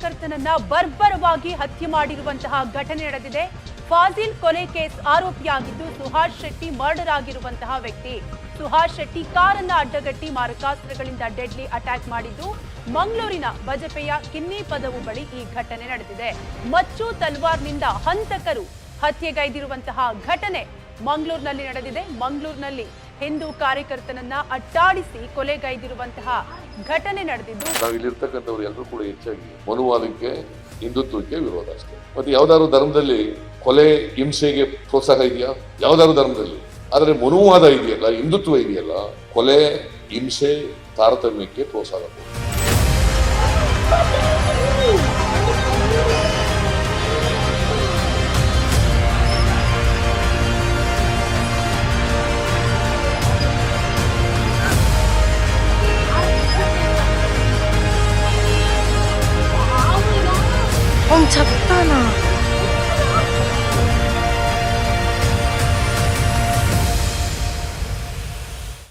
ಕಾರ್ಯಕರ್ತನನ್ನ ಬರ್ಬರವಾಗಿ ಹತ್ಯೆ ಮಾಡಿರುವಂತಹ ಘಟನೆ ನಡೆದಿದೆ. ಫಾಜಿಲ್ ಕೊಲೆ ಕೇಸ್ ಆರೋಪಿಯಾಗಿದ್ದು ಸುಹಾಸ್ ಶೆಟ್ಟಿ ಮರ್ಡರ್ ಆಗಿರುವಂತಹ ವ್ಯಕ್ತಿ. ಸುಹಾಸ್ ಶೆಟ್ಟಿ ಕಾರನ್ನ ಅಡ್ಡಗಟ್ಟಿ ಮಾರಕಾಸ್ತ್ರಗಳಿಂದ ಡೆಡ್ಲಿ ಅಟ್ಯಾಕ್ ಮಾಡಿದ್ದು ಮಂಗಳೂರಿನ ಬಜಪೆಯ ಕಿನ್ನಿ ಪದವು ಬಳಿ ಈ ಘಟನೆ ನಡೆದಿದೆ. ಮಚ್ಚು ತಲ್ವಾರ್ನಿಂದ ಹಂತಕರು ಹತ್ಯೆಗೈದಿರುವಂತಹ ಘಟನೆ ಮಂಗಳೂರಿನಲ್ಲಿ ನಡೆದಿದೆ. ಮಂಗಳೂರಿನಲ್ಲಿ ಹಿಂದೂ ಕಾರ್ಯಕರ್ತನನ್ನ ಅಟ್ಟಾಡಿಸಿ ಕೊಲೆಗೈದಿರುವಂತಹ ಘಟನೆ ನಡೆದಿದ್ದು ನಾವಿಲ್ಲಿರ್ತಕ್ಕಂಥವ್ರು ಎಲ್ಲರೂ ಕೂಡ ಹೆಚ್ಚಾಗಿ ಮನುವಾದಕ್ಕೆ ಹಿಂದುತ್ವಕ್ಕೆ ವಿರೋಧ ಅಷ್ಟೇ. ಮತ್ತೆ ಯಾವ್ದಾದ್ರು ಧರ್ಮದಲ್ಲಿ ಕೊಲೆ ಹಿಂಸೆಗೆ ಪ್ರೋತ್ಸಾಹ ಇದೆಯಾ? ಯಾವ್ದಾದ್ರು ಧರ್ಮದಲ್ಲಿ. ಆದರೆ ಮನುವಾದ ಇದೆಯಲ್ಲ, ಹಿಂದುತ್ವ ಇದೆಯಲ್ಲ, ಕೊಲೆ ಹಿಂಸೆ ತಾರತಮ್ಯಕ್ಕೆ ಪ್ರೋತ್ಸಾಹ. 작다나.